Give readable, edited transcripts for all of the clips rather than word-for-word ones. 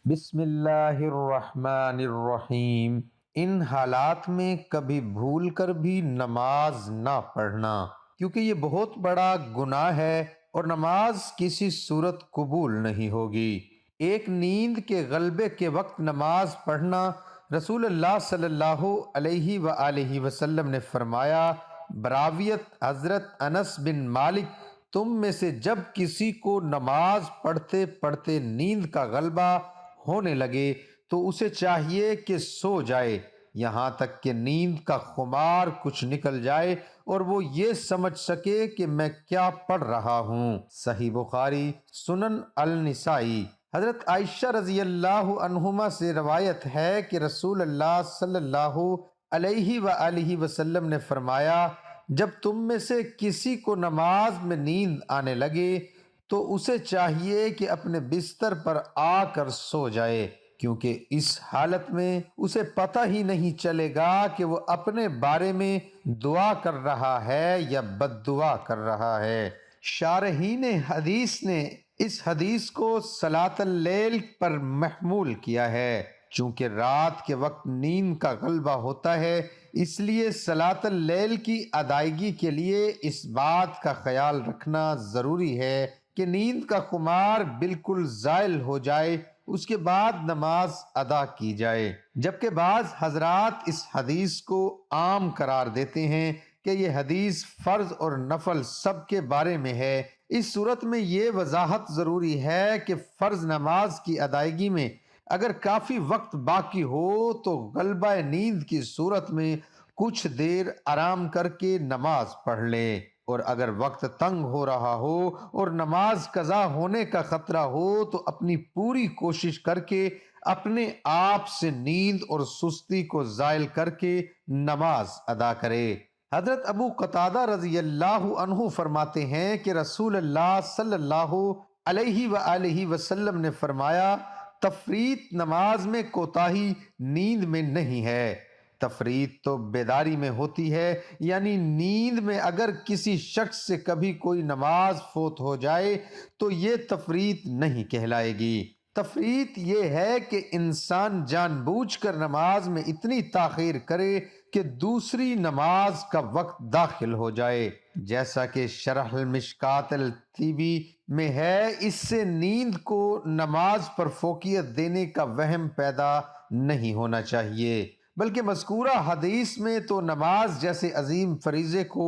بسم اللہ الرحمن الرحیم۔ ان حالات میں کبھی بھول کر بھی نماز نہ پڑھنا، کیونکہ یہ بہت بڑا گناہ ہے اور نماز کسی صورت قبول نہیں ہوگی۔ ایک نیند کے غلبے کے وقت نماز پڑھنا، رسول اللہ صلی اللہ علیہ وآلہ وسلم نے فرمایا، براویت حضرت انس بن مالک، تم میں سے جب کسی کو نماز پڑھتے پڑھتے نیند کا غلبہ ہونے لگے تو اسے چاہیے کہ سو جائے یہاں تک کہ نیند کا خمار کچھ نکل جائے اور وہ یہ سمجھ سکے کہ میں کیا پڑھ رہا ہوں۔ صحیح بخاری، سنن النسائی۔ حضرت عائشہ رضی اللہ عنہما سے روایت ہے کہ رسول اللہ صلی اللہ علیہ وآلہ وسلم نے فرمایا، جب تم میں سے کسی کو نماز میں نیند آنے لگے تو اسے چاہیے کہ اپنے بستر پر آ کر سو جائے، کیونکہ اس حالت میں اسے پتہ ہی نہیں چلے گا کہ وہ اپنے بارے میں دعا کر رہا ہے یا بد دعا کر رہا ہے۔ شارحین حدیث نے اس حدیث کو صلاۃ اللیل پر محمول کیا ہے، چونکہ رات کے وقت نیند کا غلبہ ہوتا ہے، اس لیے صلاۃ اللیل کی ادائیگی کے لیے اس بات کا خیال رکھنا ضروری ہے کہ نیند کا خمار بالکل زائل ہو جائے، اس کے بعد نماز ادا کی جائے۔ جبکہ بعض حضرات اس حدیث کو عام قرار دیتے ہیں کہ یہ حدیث فرض اور نفل سب کے بارے میں ہے۔ اس صورت میں یہ وضاحت ضروری ہے کہ فرض نماز کی ادائیگی میں اگر کافی وقت باقی ہو تو غلبہ نیند کی صورت میں کچھ دیر آرام کر کے نماز پڑھ لے، اور اگر وقت تنگ ہو رہا ہو اور نماز قضا ہونے کا خطرہ ہو تو اپنی پوری کوشش کر کے اپنے آپ سے نیند اور سستی کو زائل کر کے نماز ادا کرے۔ حضرت ابو قتادہ رضی اللہ عنہ فرماتے ہیں کہ رسول اللہ صلی اللہ علیہ وآلہ وسلم نے فرمایا، تفریط نماز میں کوتاہی نیند میں نہیں ہے۔ تفریط تو بیداری میں ہوتی ہے، یعنی نیند میں اگر کسی شخص سے کبھی کوئی نماز فوت ہو جائے تو یہ تفریط نہیں کہلائے گی۔ تفریط یہ ہے کہ انسان جان بوجھ کر نماز میں اتنی تاخیر کرے کہ دوسری نماز کا وقت داخل ہو جائے، جیسا کہ شرح المشکات الطیبی میں ہے۔ اس سے نیند کو نماز پر فوقیت دینے کا وہم پیدا نہیں ہونا چاہیے، بلکہ مذکورہ حدیث میں تو نماز جیسے عظیم فریضے کو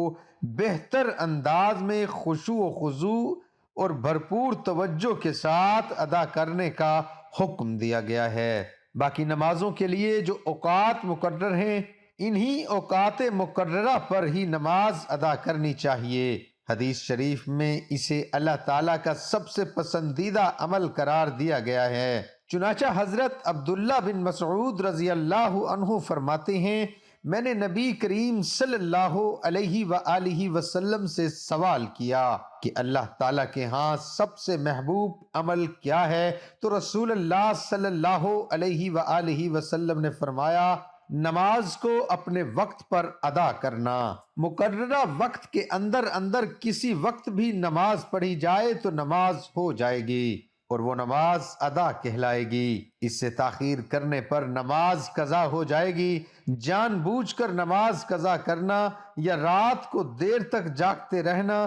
بہتر انداز میں خشوع و خضوع اور بھرپور توجہ کے ساتھ ادا کرنے کا حکم دیا گیا ہے۔ باقی نمازوں کے لیے جو اوقات مقرر ہیں، انہی اوقات مقررہ پر ہی نماز ادا کرنی چاہیے۔ حدیث شریف میں اسے اللہ تعالیٰ کا سب سے پسندیدہ عمل قرار دیا گیا ہے۔ چنانچہ حضرت عبداللہ بن مسعود رضی اللہ عنہ فرماتے ہیں، میں نے نبی کریم صلی اللہ علیہ وآلہ وسلم سے سوال کیا کہ اللہ تعالیٰ کے ہاں سب سے محبوب عمل کیا ہے؟ تو رسول اللہ صلی اللہ علیہ وآلہ وسلم نے فرمایا، نماز کو اپنے وقت پر ادا کرنا۔ مقررہ وقت کے اندر اندر کسی وقت بھی نماز پڑھی جائے تو نماز ہو جائے گی اور وہ نماز ادا کہلائے گی۔ اس سے تاخیر کرنے پر نماز قضا ہو جائے گی۔ جان بوجھ کر نماز قضا کرنا یا رات کو دیر تک جاگتے رہنا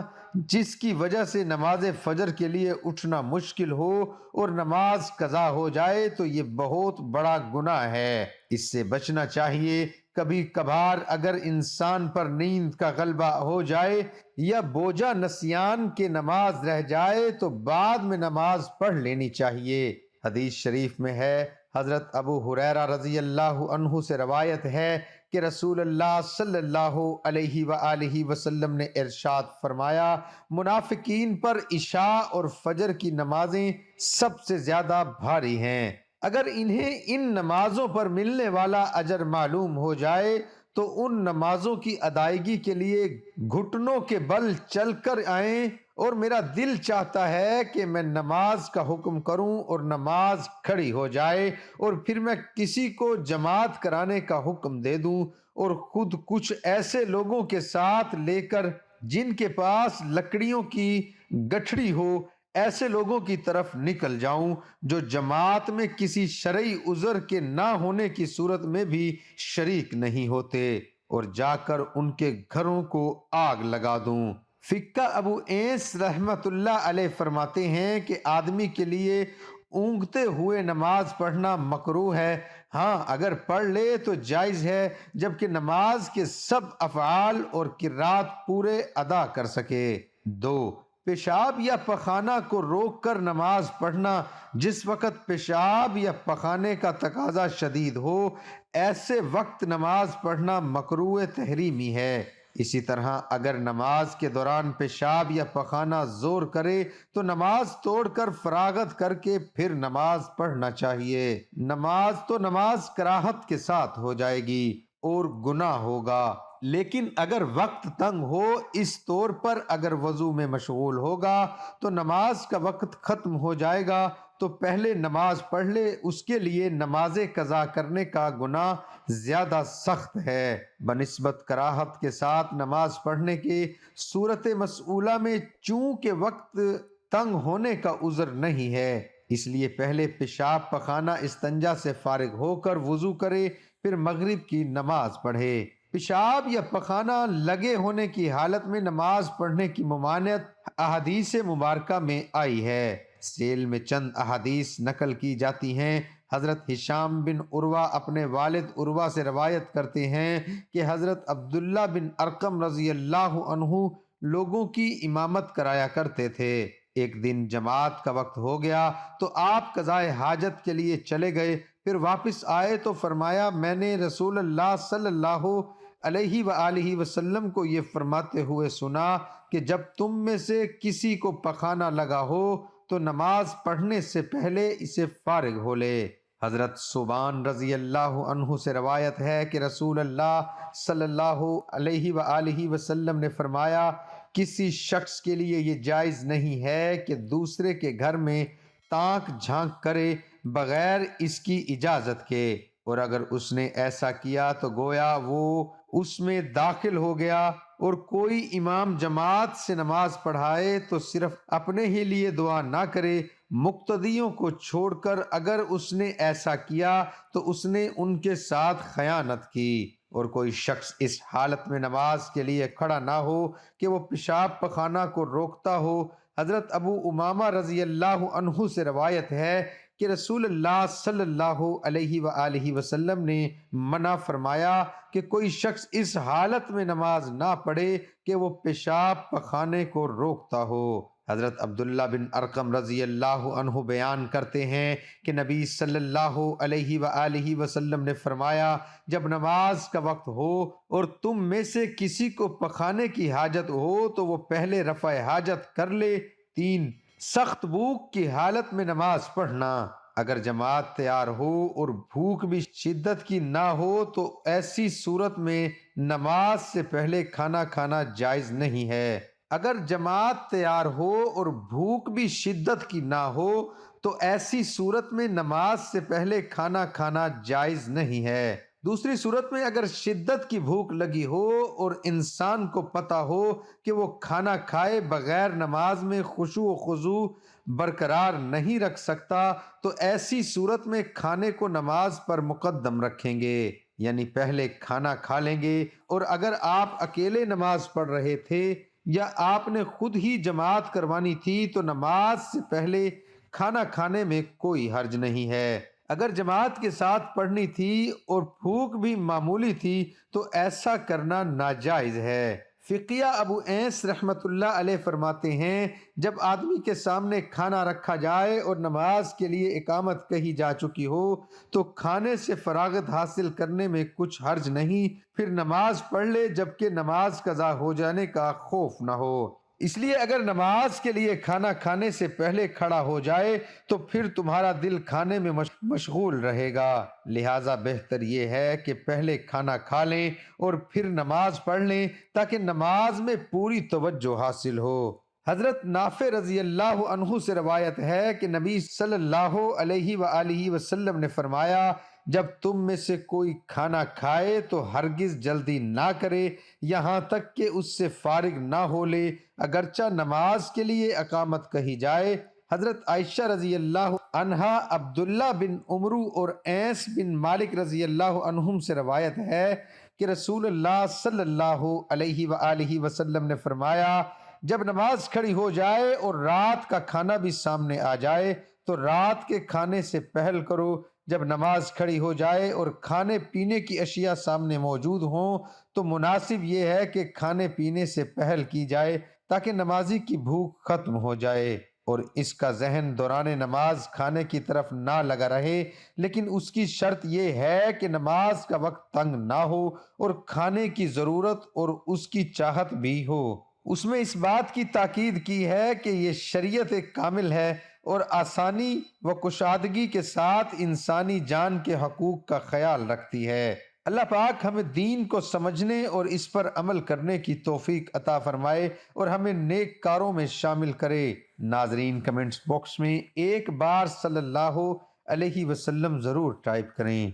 جس کی وجہ سے نماز فجر کے لیے اٹھنا مشکل ہو اور نماز قضا ہو جائے تو یہ بہت بڑا گناہ ہے، اس سے بچنا چاہیے۔ کبھی کبھار اگر انسان پر نیند کا غلبہ ہو جائے یا بوجھا نسیان کے نماز رہ جائے تو بعد میں نماز پڑھ لینی چاہیے۔ حدیث شریف میں ہے، حضرت ابو ہریرہ رضی اللہ عنہ سے روایت ہے کہ رسول اللہ صلی اللہ علیہ وآلہ وسلم نے ارشاد فرمایا، منافقین پر عشاء اور فجر کی نمازیں سب سے زیادہ بھاری ہیں۔ اگر انہیں ان نمازوں پر ملنے والا اجر معلوم ہو جائے تو ان نمازوں کی ادائیگی کے لیے گھٹنوں کے بل چل کر آئیں، اور میرا دل چاہتا ہے کہ میں نماز کا حکم کروں اور نماز کھڑی ہو جائے، اور پھر میں کسی کو جماعت کرانے کا حکم دے دوں اور خود کچھ ایسے لوگوں کے ساتھ لے کر جن کے پاس لکڑیوں کی گٹھڑی ہو ایسے لوگوں کی طرف نکل جاؤں جو جماعت میں کسی شرعی عذر کے نہ ہونے کی صورت میں بھی شریک نہیں ہوتے، اور جا کر ان کے گھروں کو آگ لگا دوں۔ فقہ ابو اینس رحمت اللہ علیہ فرماتے ہیں کہ آدمی کے لیے اونگتے ہوئے نماز پڑھنا مکروہ ہے، ہاں اگر پڑھ لے تو جائز ہے، جبکہ نماز کے سب افعال اور قرات پورے ادا کر سکے۔ 2، پیشاب یا پخانہ کو روک کر نماز پڑھنا۔ جس وقت پیشاب یا پخانے کا تقاضا شدید ہو، ایسے وقت نماز پڑھنا مکروہ تحریمی ہے۔ اسی طرح اگر نماز کے دوران پیشاب یا پخانہ زور کرے تو نماز توڑ کر فراغت کر کے پھر نماز پڑھنا چاہیے۔ نماز کراہت کے ساتھ ہو جائے گی اور گناہ ہوگا، لیکن اگر وقت تنگ ہو، اس طور پر اگر وضو میں مشغول ہوگا تو نماز کا وقت ختم ہو جائے گا تو پہلے نماز پڑھ لے، اس کے لیے نماز قضا کرنے کا گناہ زیادہ سخت ہے بنسبت کراہت کے ساتھ نماز پڑھنے کے۔ صورت مسئولہ میں چونکہ وقت تنگ ہونے کا عذر نہیں ہے، اس لیے پہلے پیشاب پخانہ استنجا سے فارغ ہو کر وضو کرے، پھر مغرب کی نماز پڑھے۔ پیشاب یا پخانہ لگے ہونے کی حالت میں نماز پڑھنے کی ممانعت احادیث مبارکہ میں آئی ہے۔ ذیل میں چند احادیث نقل کی جاتی ہیں۔ حضرت ہشام بن عروہ اپنے والد عروہ سے روایت کرتے ہیں کہ حضرت عبداللہ بن ارقم رضی اللہ عنہ لوگوں کی امامت کرایا کرتے تھے۔ ایک دن جماعت کا وقت ہو گیا تو آپ قضائے حاجت کے لیے چلے گئے، پھر واپس آئے تو فرمایا، میں نے رسول اللہ صلی اللہ علیہ وآلہ وسلم کو یہ فرماتے ہوئے سنا کہ جب تم میں سے کسی کو پخانہ لگا ہو تو نماز پڑھنے سے پہلے اسے فارغ ہو لے۔ حضرت ثوبان رضی اللہ عنہ سے روایت ہے کہ رسول اللہ صلی اللہ علیہ وآلہ وسلم نے فرمایا، کسی شخص کے لیے یہ جائز نہیں ہے کہ دوسرے کے گھر میں تانک جھانک کرے بغیر اس کی اجازت کے، اور اگر اس نے ایسا کیا تو گویا وہ اس میں داخل ہو گیا، اور کوئی امام جماعت سے نماز پڑھائے تو صرف اپنے ہی لیے دعا نہ کرے، مقتدیوں کو چھوڑ کر اگر اس نے ایسا کیا تو اس نے ان کے ساتھ خیانت کی۔ اور کوئی شخص اس حالت میں نماز کے لیے کھڑا نہ ہو کہ وہ پیشاب پخانہ کو روکتا ہو۔ حضرت ابو امامہ رضی اللہ عنہ سے روایت ہے کہ رسول اللہ صلی اللہ علیہ وآلہ وسلم نے منع فرمایا کہ کوئی شخص اس حالت میں نماز نہ پڑھے کہ وہ پیشاب پخانے کو روکتا ہو۔ حضرت عبداللہ بن ارقم رضی اللہ عنہ بیان کرتے ہیں کہ نبی صلی اللہ علیہ وآلہ وسلم نے فرمایا، جب نماز کا وقت ہو اور تم میں سے کسی کو پخانے کی حاجت ہو تو وہ پہلے رفع حاجت کر لے۔ 3، سخت بھوک کی حالت میں نماز پڑھنا۔ اگر جماعت تیار ہو اور بھوک بھی شدت کی نہ ہو تو ایسی صورت میں نماز سے پہلے کھانا کھانا جائز نہیں ہے۔ اگر جماعت تیار ہو اور بھوک بھی شدت کی نہ ہو تو ایسی صورت میں نماز سے پہلے کھانا کھانا جائز نہیں ہے۔ دوسری صورت میں اگر شدت کی بھوک لگی ہو اور انسان کو پتہ ہو کہ وہ کھانا کھائے بغیر نماز میں خشوع و خضوع برقرار نہیں رکھ سکتا تو ایسی صورت میں کھانے کو نماز پر مقدم رکھیں گے، یعنی پہلے کھانا کھا لیں گے۔ اور اگر آپ اکیلے نماز پڑھ رہے تھے یا آپ نے خود ہی جماعت کروانی تھی تو نماز سے پہلے کھانا کھانے میں کوئی حرج نہیں ہے۔ اگر جماعت کے ساتھ پڑھنی تھی اور بھوک بھی معمولی تھی تو ایسا کرنا ناجائز ہے۔ فقیہ ابو اینس رحمت اللہ علیہ فرماتے ہیں، جب آدمی کے سامنے کھانا رکھا جائے اور نماز کے لیے اقامت کہی جا چکی ہو تو کھانے سے فراغت حاصل کرنے میں کچھ حرج نہیں، پھر نماز پڑھ لے جبکہ نماز قضا ہو جانے کا خوف نہ ہو۔ اس لیے اگر نماز کے لیے کھانا کھانے سے پہلے کھڑا ہو جائے تو پھر تمہارا دل کھانے میں مشغول رہے گا، لہٰذا بہتر یہ ہے کہ پہلے کھانا کھا لیں اور پھر نماز پڑھ لیں تاکہ نماز میں پوری توجہ حاصل ہو۔ حضرت نافع رضی اللہ عنہ سے روایت ہے کہ نبی صلی اللہ علیہ وآلہ وسلم نے فرمایا، جب تم میں سے کوئی کھانا کھائے تو ہرگز جلدی نہ کرے یہاں تک کہ اس سے فارغ نہ ہو لے، اگرچہ نماز کے لیے اقامت کہی جائے۔ حضرت عائشہ رضی اللہ عنہا، عبداللہ بن عمرو اور انس بن مالک رضی اللہ عنہم سے روایت ہے کہ رسول اللہ صلی اللہ علیہ وآلہ وسلم نے فرمایا، جب نماز کھڑی ہو جائے اور رات کا کھانا بھی سامنے آ جائے تو رات کے کھانے سے پہل کرو۔ جب نماز کھڑی ہو جائے اور کھانے پینے کی اشیاء سامنے موجود ہوں تو مناسب یہ ہے کہ کھانے پینے سے پہل کی جائے تاکہ نمازی کی بھوک ختم ہو جائے اور اس کا ذہن دوران نماز کھانے کی طرف نہ لگا رہے، لیکن اس کی شرط یہ ہے کہ نماز کا وقت تنگ نہ ہو اور کھانے کی ضرورت اور اس کی چاہت بھی ہو۔ اس میں اس بات کی تاکید کی ہے کہ یہ شریعت کامل ہے اور آسانی و کشادگی کے ساتھ انسانی جان کے حقوق کا خیال رکھتی ہے۔ اللہ پاک ہمیں دین کو سمجھنے اور اس پر عمل کرنے کی توفیق عطا فرمائے اور ہمیں نیک کاروں میں شامل کرے۔ ناظرین، کمنٹس باکس میں ایک بار صلی اللہ علیہ وسلم ضرور ٹائپ کریں۔